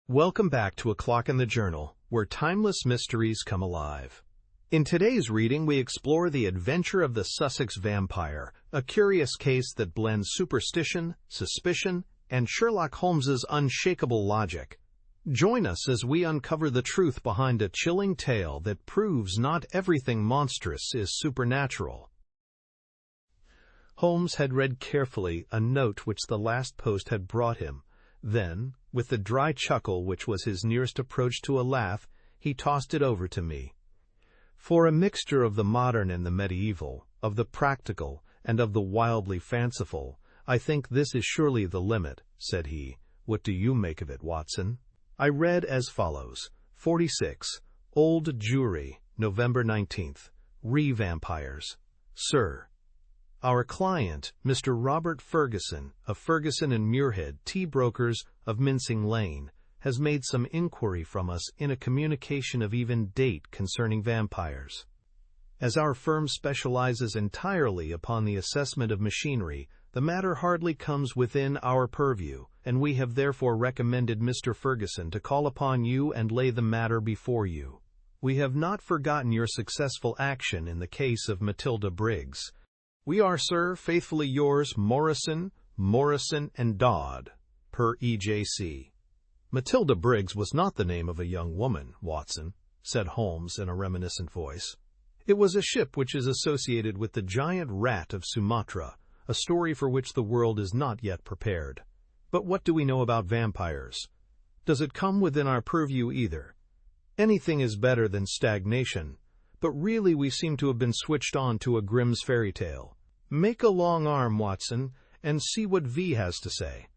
Welcome back to A Clock in the Journal, where timeless mysteries come alive. In today's reading, we explore the adventure of the Sussex Vampire, a curious case that blends superstition, suspicion, and Sherlock Holmes's unshakable logic. Join us as we uncover the truth behind a chilling tale that proves not everything monstrous is supernatural. Holmes had read carefully a note which the last post had brought him. Then, with the dry chuckle which was his nearest approach to a laugh, he tossed it over to me. "For a mixture of the modern and the medieval, of the practical and of the wildly fanciful, I think this is surely the limit," said he. "What do you make of it, Watson?" I read as follows: 46, Old Jewry, November 19th. Vampires. Sir, our client, Mr. Robert Ferguson, of Ferguson and Muirhead, tea brokers of Mincing Lane, has made some inquiry from us in a communication of even date concerning vampires. As our firm specializes entirely upon the assessment of machinery, the matter hardly comes within our purview, and we have therefore recommended Mr. Ferguson to call upon you and lay the matter before you. We have not forgotten your successful action in the case of Matilda Briggs. We are, sir, faithfully yours, Morrison, and Dodd, per E.J.C. Matilda Briggs was not the name of a young woman, Watson, said Holmes in a reminiscent voice. It was a ship which is associated with the giant rat of Sumatra, a story for which the world is not yet prepared. But what do we know about vampires? Does it come within our purview either? Anything is better than stagnation, but really we seem to have been switched on to a Grimm's fairy tale. Make a long arm, Watson, and see what V has to say.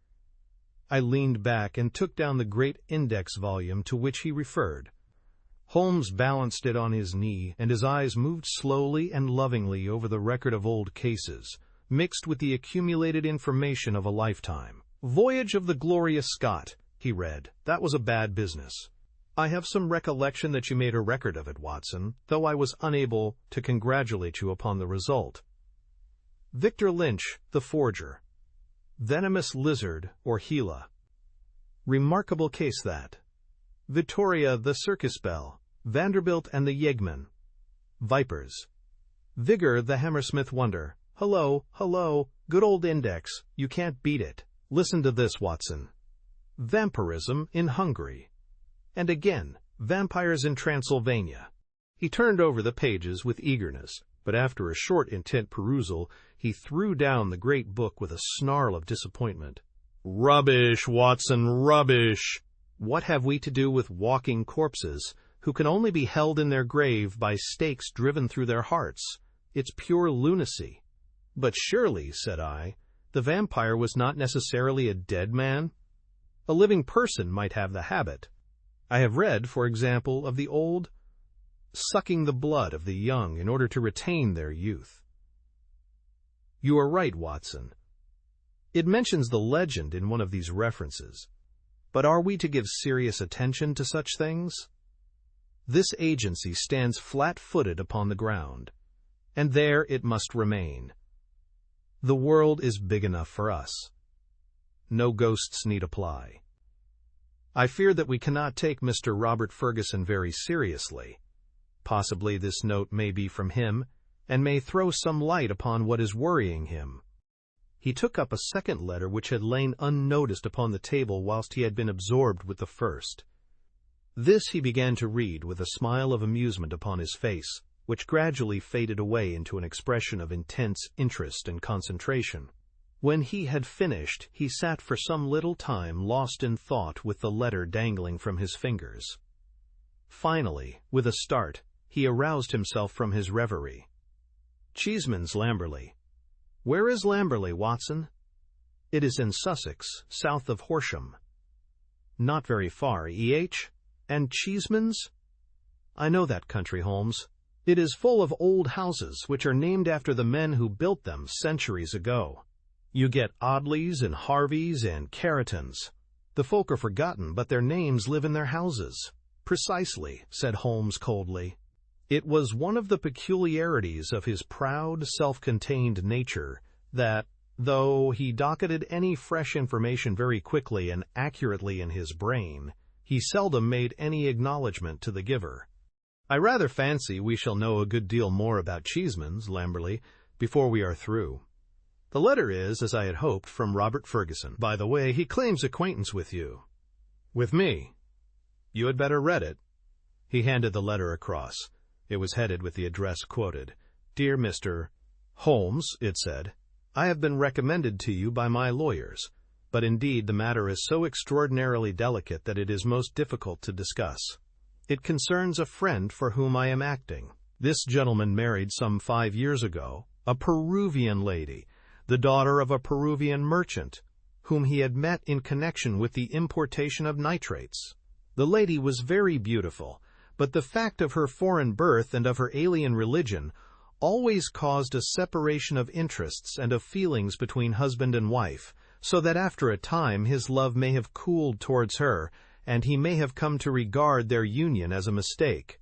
I leaned back and took down the great index volume to which he referred. Holmes balanced it on his knee, and his eyes moved slowly and lovingly over the record of old cases, mixed with the accumulated information of a lifetime. "Voyage of the Glorious Scott," he read. "That was a bad business. I have some recollection that you made a record of it, Watson, though I was unable to congratulate you upon the result. Victor Lynch, the forger. Venomous Lizard, or Gila. Remarkable case that. Vittoria, the circus belle. Vanderbilt and the Yeggman. Vipers. Vigor, the Hammersmith wonder. Hello, good old index, you can't beat it. Listen to this, Watson. Vampirism in Hungary. And again, vampires in Transylvania." He turned over the pages with eagerness, but after a short, intent perusal, he threw down the great book with a snarl of disappointment. "Rubbish, Watson, rubbish! What have we to do with walking corpses, who can only be held in their grave by stakes driven through their hearts? It's pure lunacy." "But surely," said I, "the vampire was not necessarily a dead man? A living person might have the habit. I have read, for example, of the old sucking the blood of the young in order to retain their youth." "You are right, Watson. It mentions the legend in one of these references. But are we to give serious attention to such things? This agency stands flat-footed upon the ground, and there it must remain. The world is big enough for us. No ghosts need apply. I fear that we cannot take Mr. Robert Ferguson very seriously. Possibly this note may be from him, and may throw some light upon what is worrying him." He took up a second letter which had lain unnoticed upon the table whilst he had been absorbed with the first. This he began to read with a smile of amusement upon his face, which gradually faded away into an expression of intense interest and concentration. When he had finished, he sat for some little time lost in thought with the letter dangling from his fingers. Finally, with a start, he aroused himself from his reverie. "Cheeseman's Lamberley. Where is Lamberley, Watson?" "It is in Sussex, south of Horsham." "Not very far, E.H.? And Cheeseman's?" "I know that country, Holmes. It is full of old houses which are named after the men who built them centuries ago. You get Audleys and Harveys and Carritons. The folk are forgotten, but their names live in their houses." "Precisely," said Holmes coldly. It was one of the peculiarities of his proud, self-contained nature that, though he docketed any fresh information very quickly and accurately in his brain, he seldom made any acknowledgment to the giver. "I rather fancy we shall know a good deal more about Cheeseman's, Lamberley, before we are through. The letter is, as I had hoped, from Robert Ferguson. By the way, he claims acquaintance with you." "With me? You had better read it." He handed the letter across. It was headed with the address quoted. "Dear Mr. Holmes," it said, "I have been recommended to you by my lawyers, but indeed the matter is so extraordinarily delicate that it is most difficult to discuss. It concerns a friend for whom I am acting. This gentleman married some 5 years ago a Peruvian lady, the daughter of a Peruvian merchant, whom he had met in connection with the importation of nitrates. The lady was very beautiful, but the fact of her foreign birth and of her alien religion always caused a separation of interests and of feelings between husband and wife, so that after a time his love may have cooled towards her, and he may have come to regard their union as a mistake.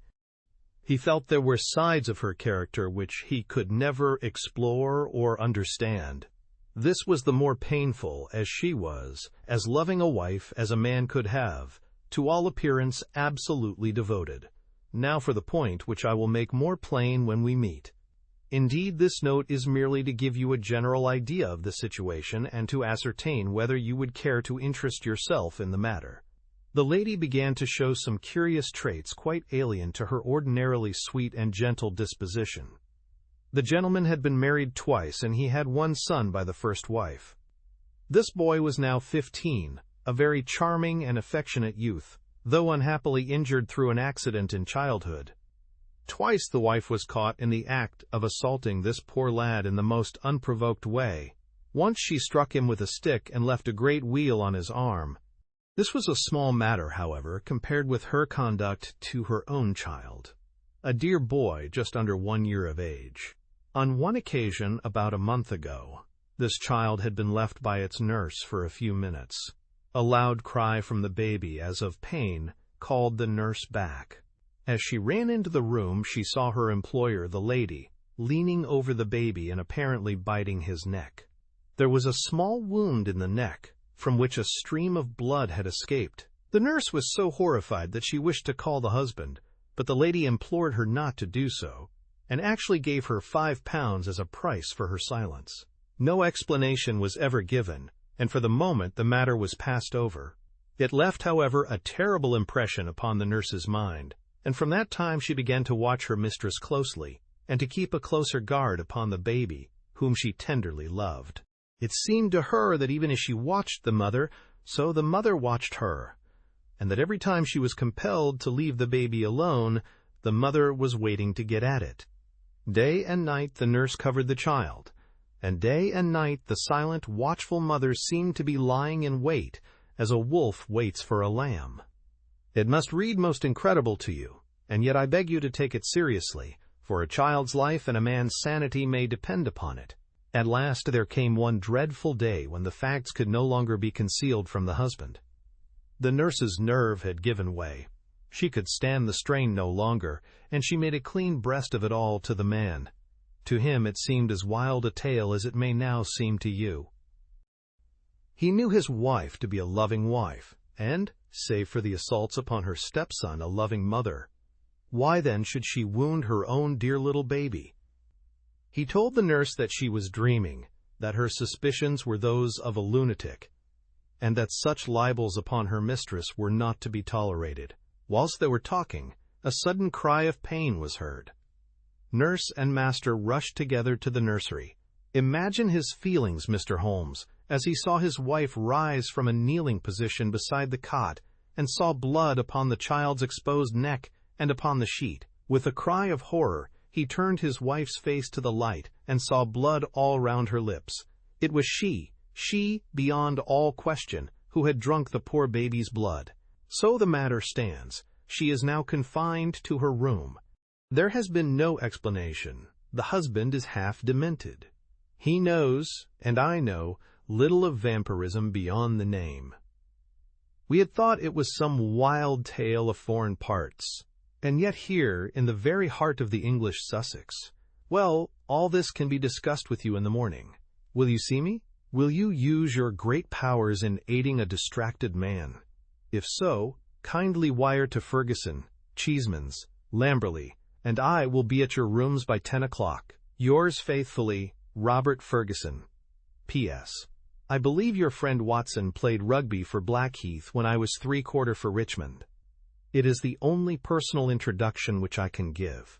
He felt there were sides of her character which he could never explore or understand. This was the more painful as she was as loving a wife as a man could have, to all appearance absolutely devoted. Now for the point which I will make more plain when we meet. Indeed, this note is merely to give you a general idea of the situation and to ascertain whether you would care to interest yourself in the matter." The lady began to show some curious traits quite alien to her ordinarily sweet and gentle disposition. The gentleman had been married twice, and he had one son by the first wife. This boy was now 15, a very charming and affectionate youth, though unhappily injured through an accident in childhood. Twice the wife was caught in the act of assaulting this poor lad in the most unprovoked way. Once she struck him with a stick and left a great weal on his arm. This was a small matter, however, compared with her conduct to her own child, a dear boy just under 1 year of age. On one occasion, about a month ago, this child had been left by its nurse for a few minutes. A loud cry from the baby, as of pain, called the nurse back. As she ran into the room, she saw her employer, the lady, leaning over the baby and apparently biting his neck. There was a small wound in the neck, from which a stream of blood had escaped. The nurse was so horrified that she wished to call the husband, but the lady implored her not to do so, and actually gave her £5 as a price for her silence. No explanation was ever given, and for the moment the matter was passed over. It left, however, a terrible impression upon the nurse's mind, and from that time she began to watch her mistress closely, and to keep a closer guard upon the baby, whom she tenderly loved. It seemed to her that even as she watched the mother, so the mother watched her, and that every time she was compelled to leave the baby alone, the mother was waiting to get at it. Day and night the nurse covered the child, and day and night the silent, watchful mother seemed to be lying in wait, as a wolf waits for a lamb. It must read most incredible to you, and yet I beg you to take it seriously, for a child's life and a man's sanity may depend upon it. At last there came one dreadful day when the facts could no longer be concealed from the husband. The nurse's nerve had given way. She could stand the strain no longer, and she made a clean breast of it all to the man. To him it seemed as wild a tale as it may now seem to you. He knew his wife to be a loving wife, and, save for the assaults upon her stepson, a loving mother. Why then should she wound her own dear little baby? He told the nurse that she was dreaming, that her suspicions were those of a lunatic, and that such libels upon her mistress were not to be tolerated. Whilst they were talking, a sudden cry of pain was heard. Nurse and master rushed together to the nursery. Imagine his feelings, Mr. Holmes, as he saw his wife rise from a kneeling position beside the cot and saw blood upon the child's exposed neck and upon the sheet. With a cry of horror, he turned his wife's face to the light and saw blood all round her lips. It was she, beyond all question, who had drunk the poor baby's blood. So the matter stands. She is now confined to her room. There has been no explanation. The husband is half demented. He knows, and I know, little of vampirism beyond the name. We had thought it was some wild tale of foreign parts, and yet here, in the very heart of the English Sussex. Well, all this can be discussed with you in the morning. Will you see me? Will you use your great powers in aiding a distracted man? If so, kindly wire to Ferguson, Cheesemans, Lamberley, and I will be at your rooms by 10 o'clock. Yours faithfully, Robert Ferguson. P.S. I believe your friend Watson played rugby for Blackheath when I was 3/4 for Richmond. It is the only personal introduction which I can give.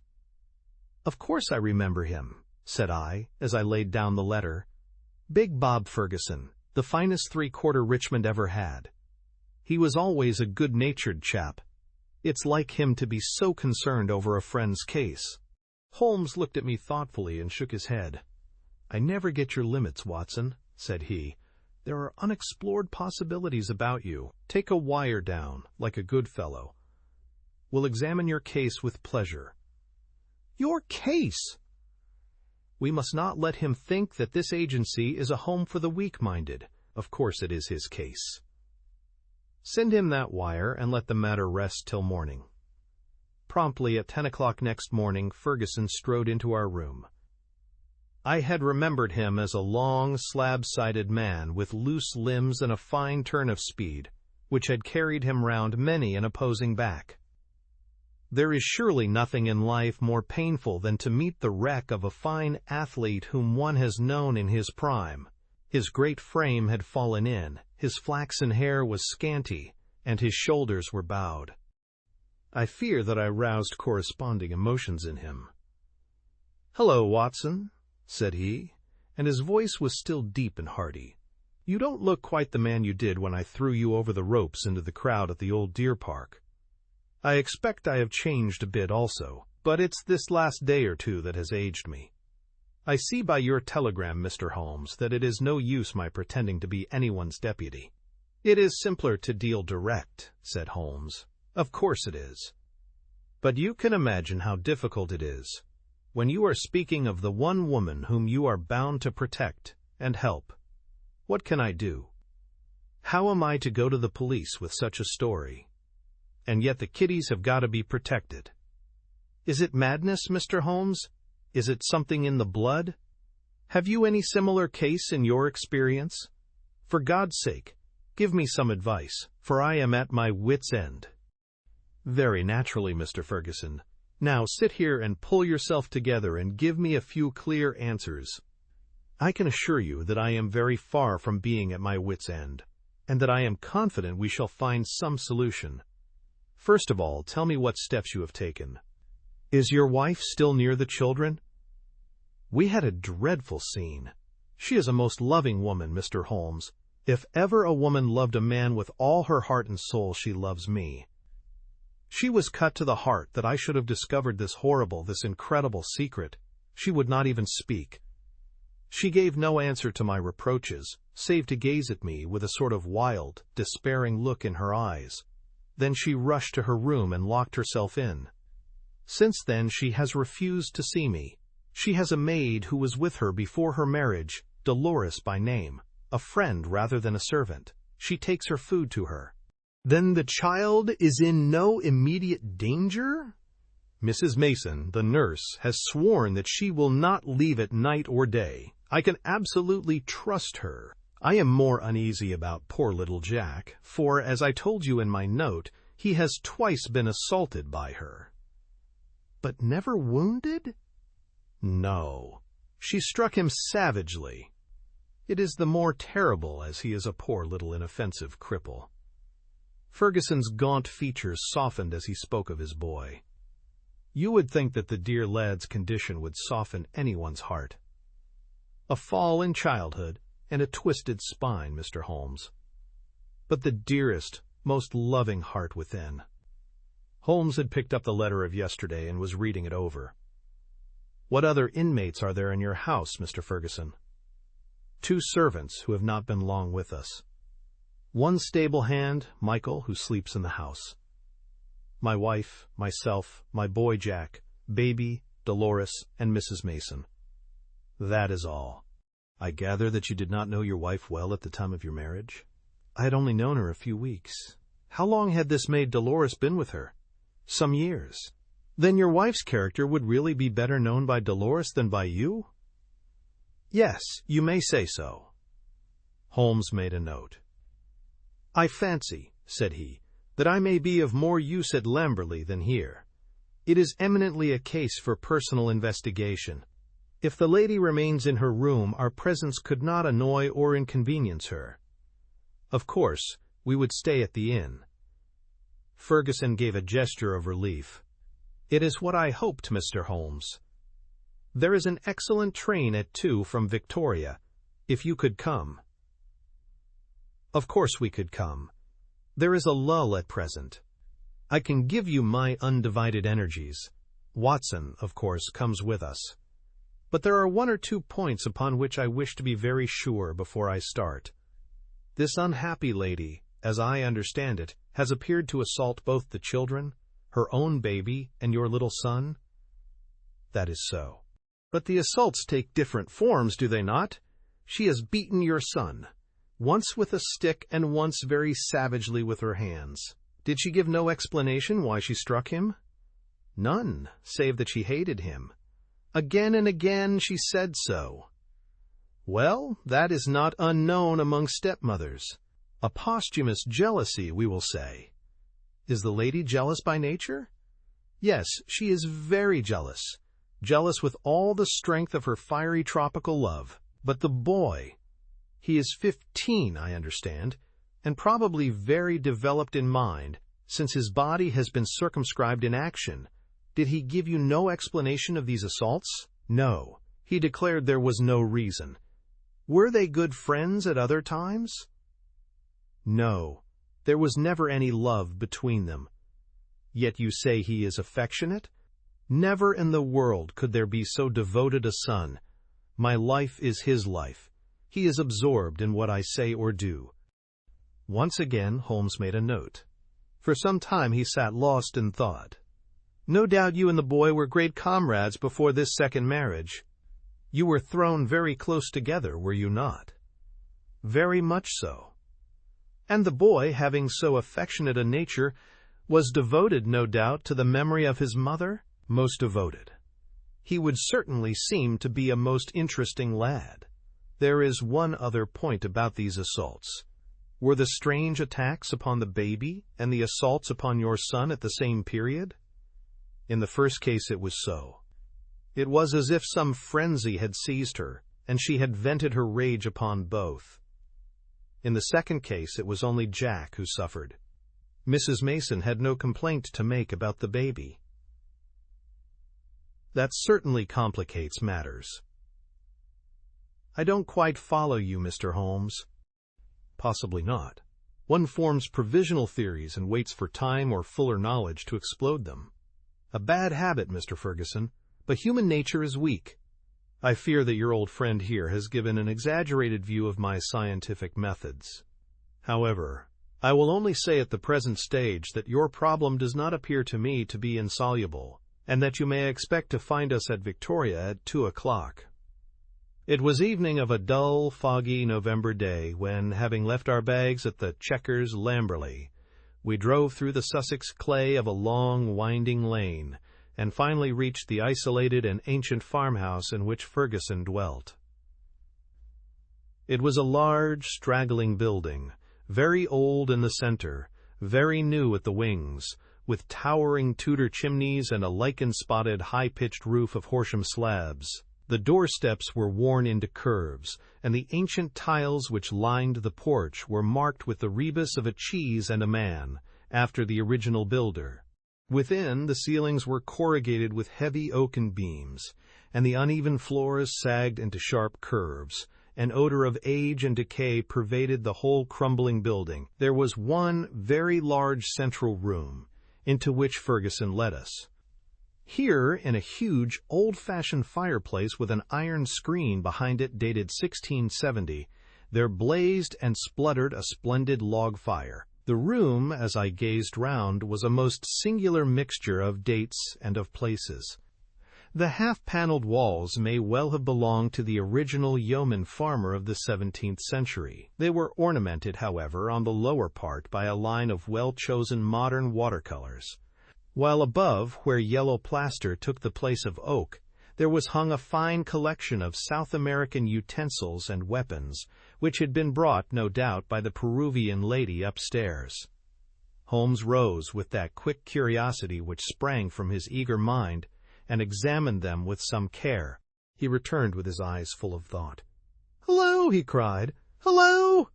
Of course I remember him, said I, as I laid down the letter. Big Bob Ferguson, the finest 3/4 Richmond ever had. He was always a good-natured chap. It's like him to be so concerned over a friend's case. Holmes looked at me thoughtfully and shook his head. I never get your limits, Watson, said he. There are unexplored possibilities about you. Take a wire down, like a good fellow. We'll examine your case with pleasure. Your case? We must not let him think that this agency is a home for the weak-minded. Of course it is his case. Send him that wire and let the matter rest till morning. Promptly at 10 o'clock next morning, Ferguson strode into our room. I had remembered him as a long, slab-sided man with loose limbs and a fine turn of speed, which had carried him round many an opposing back. There is surely nothing in life more painful than to meet the wreck of a fine athlete whom one has known in his prime. His great frame had fallen in, his flaxen hair was scanty, and his shoulders were bowed. I fear that I roused corresponding emotions in him. "Hello, Watson," said he, and his voice was still deep and hearty. "You don't look quite the man you did when I threw you over the ropes into the crowd at the old deer park. I expect I have changed a bit also, but it's this last day or two that has aged me. I see by your telegram, Mr. Holmes, that it is no use my pretending to be anyone's deputy." "It is simpler to deal direct," said Holmes. "Of course it is. But you can imagine how difficult it is when you are speaking of the one woman whom you are bound to protect and help. What can I do? How am I to go to the police with such a story? And yet the kiddies have got to be protected. Is it madness, Mr. Holmes? Is it something in the blood? Have you any similar case in your experience? For God's sake, give me some advice, for I am at my wit's end." "Very naturally, Mr. Ferguson. Now sit here and pull yourself together and give me a few clear answers. I can assure you that I am very far from being at my wit's end, and that I am confident we shall find some solution. First of all, tell me what steps you have taken. Is your wife still near the children?" "We had a dreadful scene. She is a most loving woman, Mr. Holmes. If ever a woman loved a man with all her heart and soul, she loves me. She was cut to the heart that I should have discovered this horrible, this incredible secret. She would not even speak. She gave no answer to my reproaches, save to gaze at me with a sort of wild, despairing look in her eyes. Then she rushed to her room and locked herself in. Since then she has refused to see me. She has a maid who was with her before her marriage, Dolores by name, a friend rather than a servant. She takes her food to her." "Then the child is in no immediate danger?" "Mrs. Mason, the nurse, has sworn that she will not leave it night or day. I can absolutely trust her. I am more uneasy about poor little Jack, for, as I told you in my note, he has twice been assaulted by her." "But never wounded?" "No. She struck him savagely. It is the more terrible as he is a poor little inoffensive cripple." Ferguson's gaunt features softened as he spoke of his boy. You would think that the dear lad's condition would soften anyone's heart. A fall in childhood and a twisted spine, Mr. Holmes. But the dearest, most loving heart within. Holmes had picked up the letter of yesterday and was reading it over. "What other inmates are there in your house, Mr. Ferguson?" "2 servants who have not been long with us. 1 stable hand, Michael, who sleeps in the house. My wife, myself, my boy Jack, baby, Dolores, and Mrs. Mason. That is all." "I gather that you did not know your wife well at the time of your marriage?" "I had only known her a few weeks." "How long had this maid Dolores been with her?" "Some years." "Then your wife's character would really be better known by Dolores than by you?" "Yes, you may say so." Holmes made a note. "I fancy," said he, that I may be of more use at Lamberley than here. It is eminently a case for personal investigation. If the lady remains in her room, our presence could not annoy or inconvenience her. Of course, we would stay at the inn." Ferguson gave a gesture of relief. "It is what I hoped, Mr. Holmes. There is an excellent train at 2 from Victoria, if you could come." "Of course we could come. There is a lull at present. I can give you my undivided energies. Watson, of course, comes with us. But there are 1 or 2 points upon which I wish to be very sure before I start. This unhappy lady, as I understand it, has appeared to assault both the children, her own baby, and your little son?" "That is so." "But the assaults take different forms, do they not? She has beaten your son, once with a stick and once very savagely with her hands. Did she give no explanation why she struck him?" "None, save that she hated him. Again and again she said so." "Well, that is not unknown among stepmothers. A posthumous jealousy, we will say. Is the lady jealous by nature?" "Yes, she is very jealous. Jealous with all the strength of her fiery tropical love. But the boy, he is 15, I understand, and probably very developed in mind, since his body has been circumscribed in action. Did he give you no explanation of these assaults?" "No. He declared there was no reason." "Were they good friends at other times?" "No. There was never any love between them." "Yet you say he is affectionate?" "Never in the world could there be so devoted a son. My life is his life. He is absorbed in what I say or do." Once again Holmes made a note. For some time he sat lost in thought. "No doubt you and the boy were great comrades before this second marriage. You were thrown very close together, were you not?" "Very much so." "And the boy, having so affectionate a nature, was devoted, no doubt, to the memory of his mother?" "Most devoted." "He would certainly seem to be a most interesting lad. There is one other point about these assaults. Were the strange attacks upon the baby and the assaults upon your son at the same period?" "In the first case it was so. It was as if some frenzy had seized her, and she had vented her rage upon both. In the second case it was only Jack who suffered. Mrs. Mason had no complaint to make about the baby." "That certainly complicates matters." "I don't quite follow you, Mr. Holmes." "Possibly not. One forms provisional theories and waits for time or fuller knowledge to explode them. A bad habit, Mr. Ferguson, but human nature is weak. I fear that your old friend here has given an exaggerated view of my scientific methods. However, I will only say at the present stage that your problem does not appear to me to be insoluble, and that you may expect to find us at Victoria at 2 o'clock. It was evening of a dull, foggy November day when, having left our bags at the Chequers, Lamberley, we drove through the Sussex clay of a long, winding lane, and finally reached the isolated and ancient farmhouse in which Ferguson dwelt. It was a large, straggling building, very old in the center, very new at the wings, with towering Tudor chimneys and a lichen-spotted, high-pitched roof of Horsham slabs. The doorsteps were worn into curves, and the ancient tiles which lined the porch were marked with the rebus of a cheese and a man, after the original builder. Within, the ceilings were corrugated with heavy oaken beams, and the uneven floors sagged into sharp curves. An odor of age and decay pervaded the whole crumbling building. There was one very large central room, into which Ferguson led us. Here, in a huge, old-fashioned fireplace with an iron screen behind it dated 1670, there blazed and spluttered a splendid log fire. The room, as I gazed round, was a most singular mixture of dates and of places. The half-paneled walls may well have belonged to the original yeoman farmer of the 17th century. They were ornamented, however, on the lower part by a line of well-chosen modern watercolors, while above, where yellow plaster took the place of oak, there was hung a fine collection of South American utensils and weapons, which had been brought, no doubt, by the Peruvian lady upstairs. Holmes rose with that quick curiosity which sprang from his eager mind, and examined them with some care. He returned with his eyes full of thought. "Hello!" he cried. "Hello!"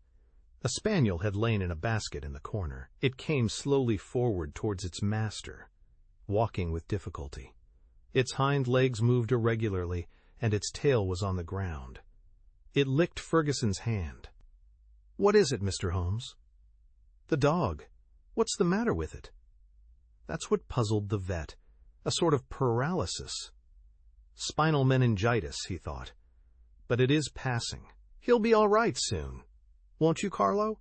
A spaniel had lain in a basket in the corner. It came slowly forward towards its master, walking with difficulty. Its hind legs moved irregularly, and its tail was on the ground. It licked Ferguson's hand. "What is it, Mr. Holmes?" "The dog. What's the matter with it?" That's what puzzled the vet. A sort of paralysis. Spinal meningitis, he thought. But it is passing. He'll be all right soon. Won't you, Carlo?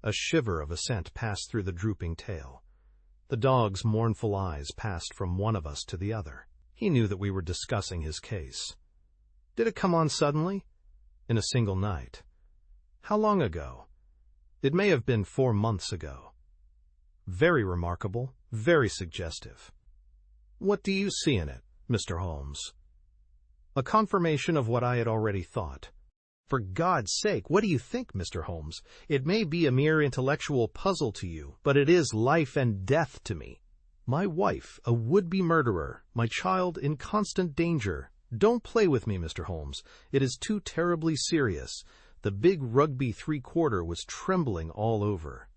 A shiver of assent passed through the drooping tail. The dog's mournful eyes passed from one of us to the other. He knew that we were discussing his case. Did it come on suddenly? In a single night. How long ago? It may have been 4 months ago. Very remarkable, very suggestive. What do you see in it, Mr. Holmes? A confirmation of what I had already thought. For God's sake, what do you think, Mr. Holmes? It may be a mere intellectual puzzle to you, but it is life and death to me. My wife, a would-be murderer, my child in constant danger. Don't play with me, Mr. Holmes. It is too terribly serious. The big rugby 3/4 was trembling all over.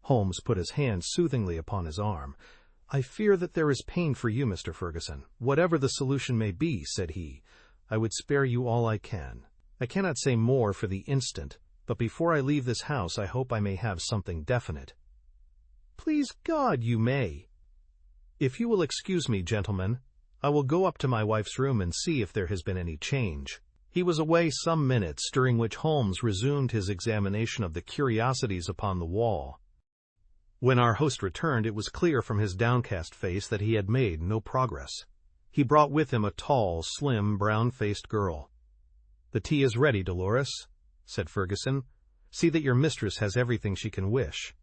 Holmes put his hand soothingly upon his arm. I fear that there is pain for you, Mr. Ferguson. Whatever the solution may be, said he, I would spare you all I can. I cannot say more for the instant, but before I leave this house I hope I may have something definite. Please God, you may. If you will excuse me, gentlemen, I will go up to my wife's room and see if there has been any change. He was away some minutes, during which Holmes resumed his examination of the curiosities upon the wall. When our host returned, it was clear from his downcast face that he had made no progress. He brought with him a tall, slim, brown-faced girl. The tea is ready, Dolores, said Ferguson. See that your mistress has everything she can wish.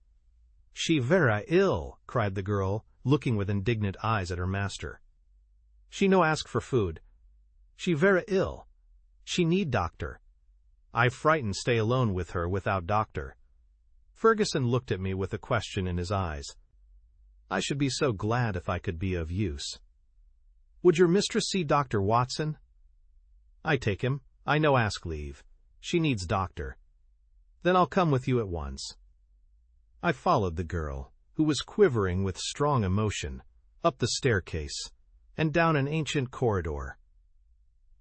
She vera ill, cried the girl, looking with indignant eyes at her master. She no ask for food. She vera ill. She need doctor. I frightened stay alone with her without doctor. Ferguson looked at me with a question in his eyes. I should be so glad if I could be of use. Would your mistress see Dr. Watson? I take him. I no ask leave. She needs doctor. Then I'll come with you at once. I followed the girl, who was quivering with strong emotion, up the staircase, and down an ancient corridor.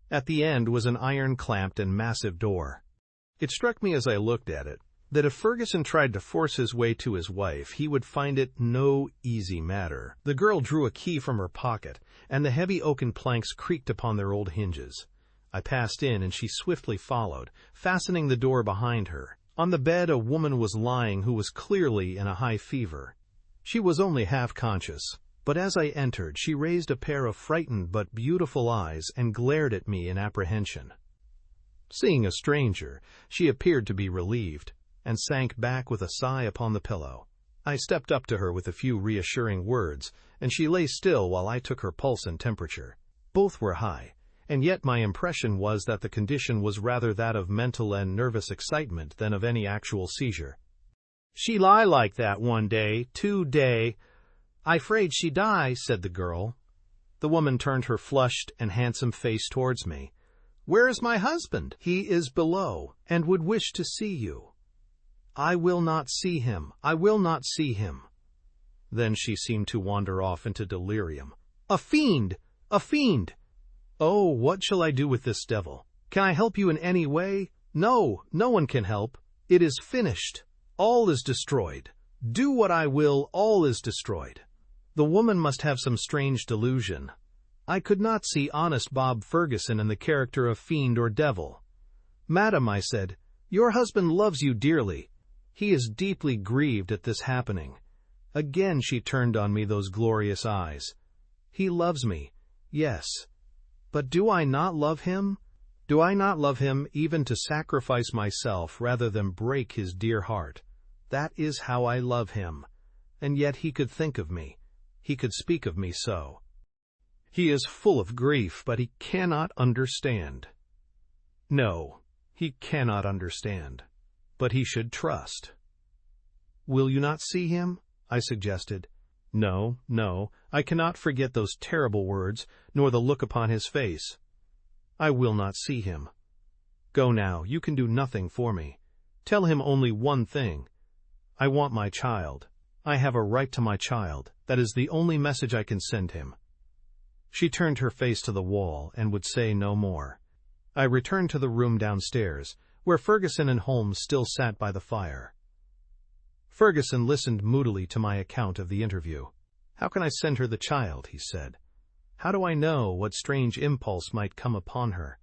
At the end was an iron-clamped and massive door. It struck me as I looked at it that if Ferguson tried to force his way to his wife, he would find it no easy matter. The girl drew a key from her pocket, and the heavy oaken planks creaked upon their old hinges. I passed in, and she swiftly followed, fastening the door behind her. On the bed a woman was lying who was clearly in a high fever. She was only half conscious, but as I entered she raised a pair of frightened but beautiful eyes and glared at me in apprehension. Seeing a stranger, she appeared to be relieved, and sank back with a sigh upon the pillow. I stepped up to her with a few reassuring words, and she lay still while I took her pulse and temperature. Both were high, and yet my impression was that the condition was rather that of mental and nervous excitement than of any actual seizure. She lie like that 1 day, 2 day. I 'fraid she die, said the girl. The woman turned her flushed and handsome face towards me. Where is my husband? He is below, and would wish to see you. I will not see him. I will not see him. Then she seemed to wander off into delirium. A fiend! A fiend! Oh, what shall I do with this devil? Can I help you in any way? No, no one can help. It is finished. All is destroyed. Do what I will, all is destroyed. The woman must have some strange delusion. I could not see honest Bob Ferguson in the character of fiend or devil. Madam, I said, your husband loves you dearly. He is deeply grieved at this happening. Again she turned on me those glorious eyes. He loves me, yes. But do I not love him? Do I not love him even to sacrifice myself rather than break his dear heart? That is how I love him. And yet he could think of me. He could speak of me so. He is full of grief, but he cannot understand. No, he cannot understand. But he should trust. Will you not see him? I suggested. No, no, I cannot forget those terrible words, nor the look upon his face. I will not see him. Go now, you can do nothing for me. Tell him only one thing. I want my child. I have a right to my child. That is the only message I can send him. She turned her face to the wall and would say no more. I returned to the room downstairs, where Ferguson and Holmes still sat by the fire. Ferguson listened moodily to my account of the interview. How can I send her the child, he said. How do I know what strange impulse might come upon her?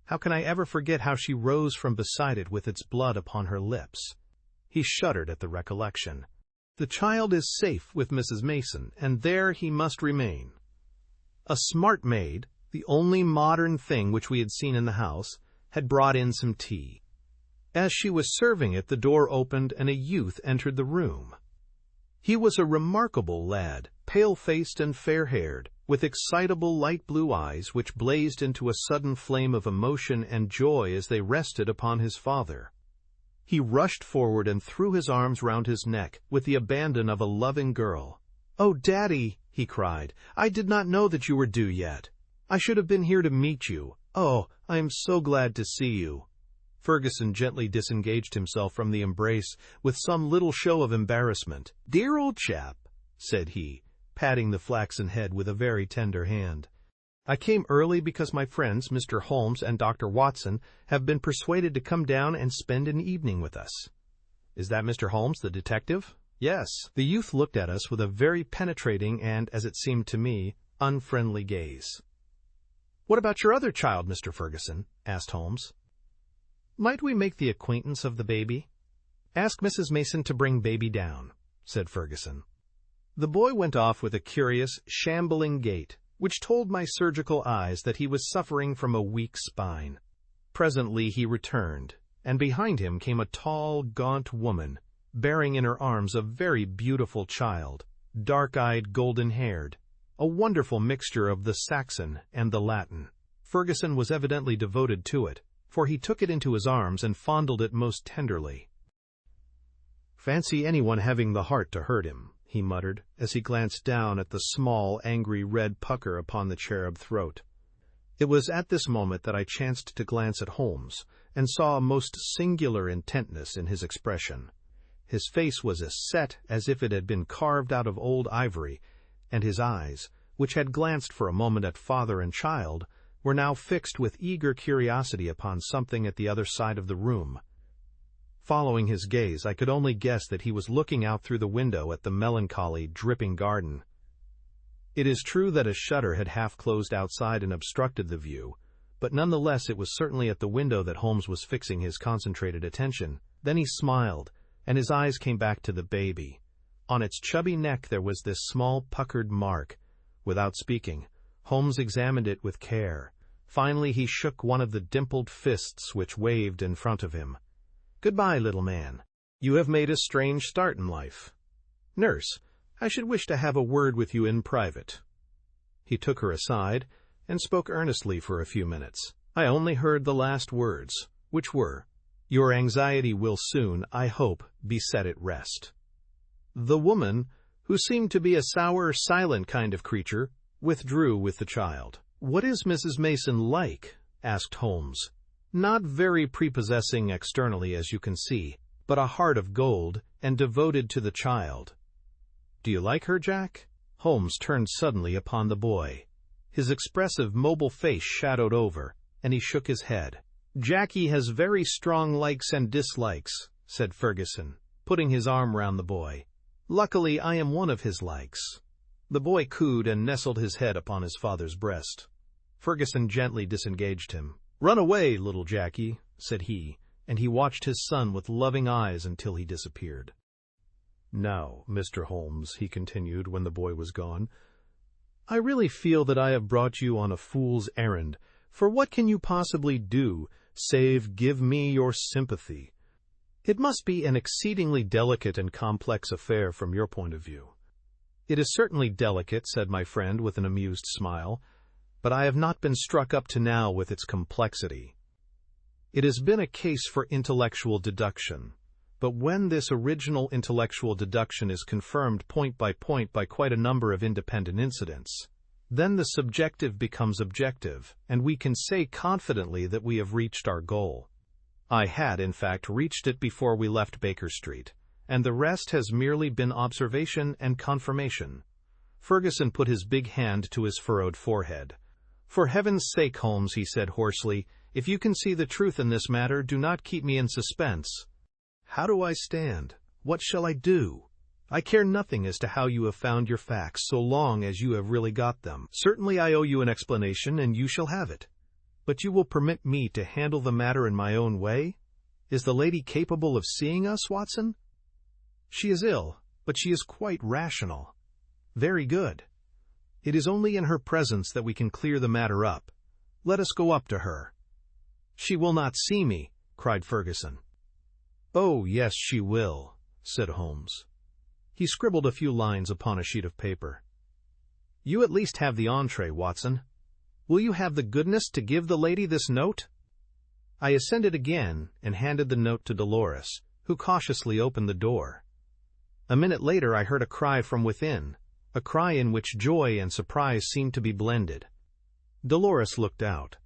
How can I ever forget how she rose from beside it with its blood upon her lips? He shuddered at the recollection. The child is safe with Mrs. Mason, and there he must remain. A smart maid, the only modern thing which we had seen in the house, had brought in some tea. As she was serving it, the door opened and a youth entered the room. He was a remarkable lad, pale-faced and fair-haired, with excitable light blue eyes which blazed into a sudden flame of emotion and joy as they rested upon his father. He rushed forward and threw his arms round his neck with the abandon of a loving girl. "Oh, Daddy," he cried, "I did not know that you were due yet. I should have been here to meet you. Oh, I am so glad to see you." Ferguson gently disengaged himself from the embrace with some little show of embarrassment. "Dear old chap," said he, patting the flaxen head with a very tender hand. "I came early because my friends, Mr. Holmes and Dr. Watson, have been persuaded to come down and spend an evening with us." "Is that Mr. Holmes, the detective?" "Yes." The youth looked at us with a very penetrating and, as it seemed to me, unfriendly gaze. "What about your other child, Mr. Ferguson?" asked Holmes. "Might we make the acquaintance of the baby?" "Ask Mrs. Mason to bring baby down," said Ferguson. The boy went off with a curious, shambling gait, which told my surgical eyes that he was suffering from a weak spine. Presently he returned, and behind him came a tall, gaunt woman, bearing in her arms a very beautiful child, dark-eyed, golden-haired, a wonderful mixture of the Saxon and the Latin. Ferguson was evidently devoted to it, for he took it into his arms and fondled it most tenderly. "Fancy anyone having the heart to hurt him," he muttered, as he glanced down at the small, angry red pucker upon the cherub throat. It was at this moment that I chanced to glance at Holmes, and saw a most singular intentness in his expression. His face was as set as if it had been carved out of old ivory, and his eyes, which had glanced for a moment at father and child, were now fixed with eager curiosity upon something at the other side of the room. Following his gaze, I could only guess that he was looking out through the window at the melancholy, dripping garden. It is true that a shutter had half closed outside and obstructed the view, but nonetheless it was certainly at the window that Holmes was fixing his concentrated attention. Then he smiled, and his eyes came back to the baby. On its chubby neck there was this small puckered mark. Without speaking, Holmes examined it with care. Finally he shook one of the dimpled fists which waved in front of him. "Goodbye, little man. You have made a strange start in life. Nurse, I should wish to have a word with you in private." He took her aside and spoke earnestly for a few minutes. I only heard the last words, which were, "Your anxiety will soon, I hope, be set at rest." The woman, who seemed to be a sour, silent kind of creature, withdrew with the child. "What is Mrs. Mason like?" asked Holmes. "Not very prepossessing externally, as you can see, but a heart of gold, and devoted to the child." "Do you like her, Jack?" Holmes turned suddenly upon the boy. His expressive, mobile face shadowed over, and he shook his head. "Jackie has very strong likes and dislikes," said Ferguson, putting his arm round the boy. "Luckily, I am one of his likes." The boy cooed and nestled his head upon his father's breast. Ferguson gently disengaged him. "Run away, little Jackie," said he, and he watched his son with loving eyes until he disappeared. "Now, Mr. Holmes," he continued when the boy was gone, "I really feel that I have brought you on a fool's errand, for what can you possibly do save give me your sympathy? It must be an exceedingly delicate and complex affair from your point of view." "It is certainly delicate," said my friend with an amused smile, "but I have not been struck up to now with its complexity. It has been a case for intellectual deduction. But when this original intellectual deduction is confirmed point by quite a number of independent incidents, then the subjective becomes objective, and we can say confidently that we have reached our goal. I had, in fact, reached it before we left Baker Street, and the rest has merely been observation and confirmation. Ferguson put his big hand to his furrowed forehead. "For heaven's sake, Holmes," he said hoarsely, "if you can see the truth in this matter, do not keep me in suspense." "How do I stand? What shall I do? I care nothing as to how you have found your facts, so long as you have really got them. Certainly I owe you an explanation, and you shall have it. But you will permit me to handle the matter in my own way? Is the lady capable of seeing us, Watson?" "She is ill, but she is quite rational." "Very good. It is only in her presence that we can clear the matter up. Let us go up to her." "She will not see me," cried Ferguson. "Oh, yes, she will," said Holmes. He scribbled a few lines upon a sheet of paper. "You at least have the entree, Watson. Will you have the goodness to give the lady this note?" I assented again and handed the note to Dolores, who cautiously opened the door. A minute later I heard a cry from within, a cry in which joy and surprise seemed to be blended. Dolores looked out.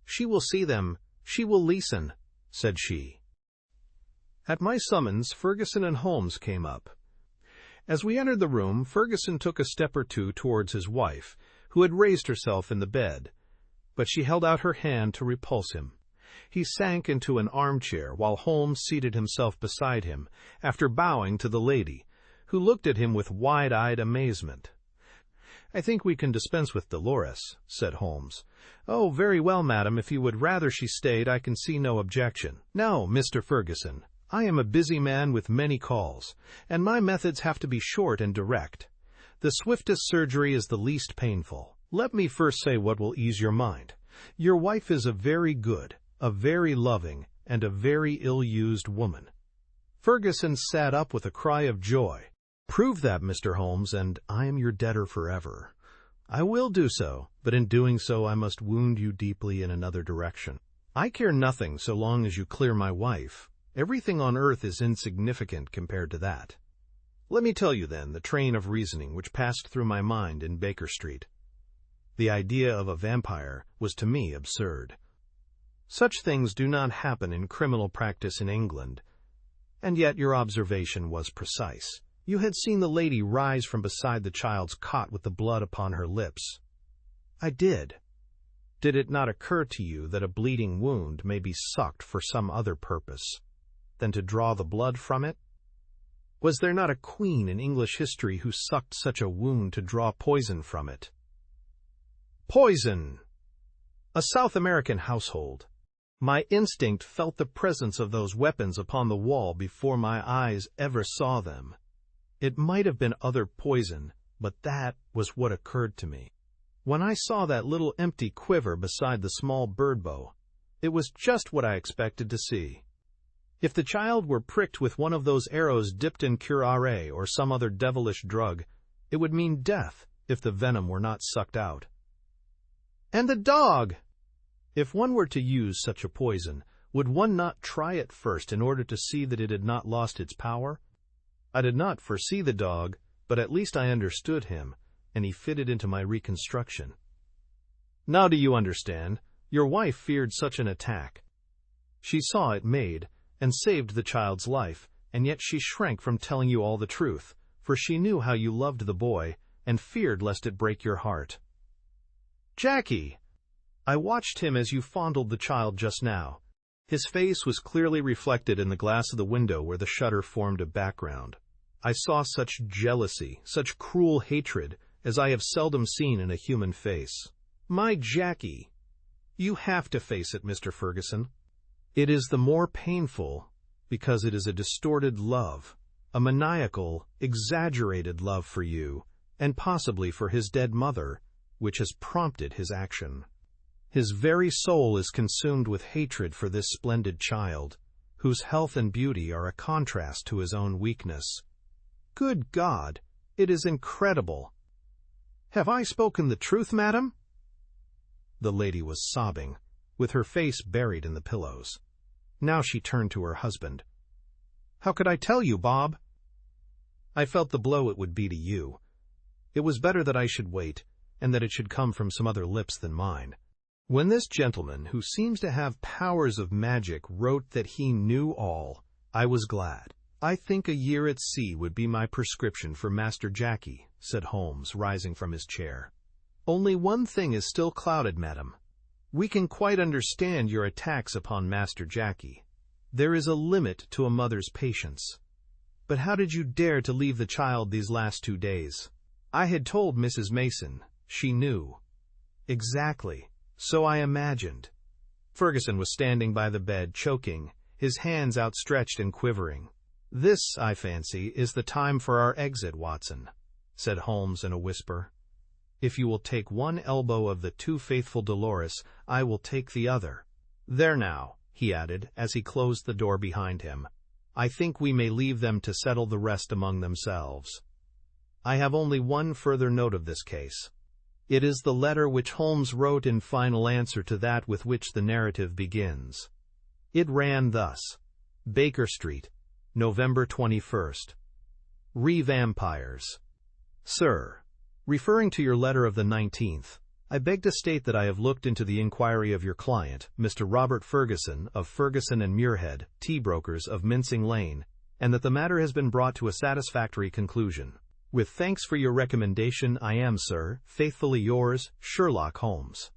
"She will see them, she will listen," said she. At my summons, Ferguson and Holmes came up. As we entered the room, Ferguson took a step or two towards his wife, who had raised herself in the bed, but she held out her hand to repulse him. He sank into an armchair while Holmes seated himself beside him, after bowing to the lady, who looked at him with wide-eyed amazement. "I think we can dispense with Dolores," said Holmes. "Oh, very well, madam, if you would rather she stayed, I can see no objection. Now, Mr. Ferguson, I am a busy man with many calls, and my methods have to be short and direct. The swiftest surgery is the least painful. Let me first say what will ease your mind. Your wife is a very good, a very loving, and a very ill-used woman." Ferguson sat up with a cry of joy. "Prove that, Mr. Holmes, and I am your debtor forever." "I will do so, but in doing so I must wound you deeply in another direction. I care nothing so long as you clear my wife. Everything on earth is insignificant compared to that. Let me tell you, then, the train of reasoning which passed through my mind in Baker Street. The idea of a vampire was to me absurd. Such things do not happen in criminal practice in England, and yet your observation was precise. You had seen the lady rise from beside the child's cot with the blood upon her lips. I did. Did it not occur to you that a bleeding wound may be sucked for some other purpose than to draw the blood from it? Was there not a queen in English history who sucked such a wound to draw poison from it? Poison! A South American household. My instinct felt the presence of those weapons upon the wall before my eyes ever saw them. It might have been other poison, but that was what occurred to me. When I saw that little empty quiver beside the small bird bow, it was just what I expected to see. If the child were pricked with one of those arrows dipped in curare or some other devilish drug, it would mean death if the venom were not sucked out. And the dog! If one were to use such a poison, would one not try it first in order to see that it had not lost its power? I did not foresee the dog, but at least I understood him, and he fitted into my reconstruction. Now do you understand? Your wife feared such an attack. She saw it made, and saved the child's life, and yet she shrank from telling you all the truth, for she knew how you loved the boy, and feared lest it break your heart. Jackie! I watched him as you fondled the child just now. His face was clearly reflected in the glass of the window where the shutter formed a background. I saw such jealousy, such cruel hatred, as I have seldom seen in a human face. My Jackie! You have to face it, Mr. Ferguson. It is the more painful because it is a distorted love, a maniacal, exaggerated love for you, and possibly for his dead mother, which has prompted his action. His very soul is consumed with hatred for this splendid child, whose health and beauty are a contrast to his own weakness. Good God, it is incredible. Have I spoken the truth, madam? The lady was sobbing, with her face buried in the pillows. Now she turned to her husband. How could I tell you, Bob? I felt the blow it would be to you. It was better that I should wait, and that it should come from some other lips than mine. When this gentleman, who seems to have powers of magic, wrote that he knew all, I was glad. I think a year at sea would be my prescription for Master Jackie, said Holmes, rising from his chair. Only one thing is still clouded, madam. We can quite understand your attacks upon Master Jackie. There is a limit to a mother's patience. But how did you dare to leave the child these last 2 days? I had told Mrs. Mason. She knew. Exactly. So I imagined. Ferguson was standing by the bed, choking, his hands outstretched and quivering. This, I fancy, is the time for our exit, Watson, said Holmes in a whisper. If you will take one elbow of the too faithful Dolores, I will take the other. There now, he added, as he closed the door behind him. I think we may leave them to settle the rest among themselves. I have only one further note of this case. It is the letter which Holmes wrote in final answer to that with which the narrative begins. It ran thus: Baker Street, November 21st. Vampires. Sir, referring to your letter of the 19th, I beg to state that I have looked into the inquiry of your client, Mr. Robert Ferguson, of Ferguson and Muirhead, tea brokers of Mincing Lane, and that the matter has been brought to a satisfactory conclusion. With thanks for your recommendation, I am, sir, faithfully yours, Sherlock Holmes.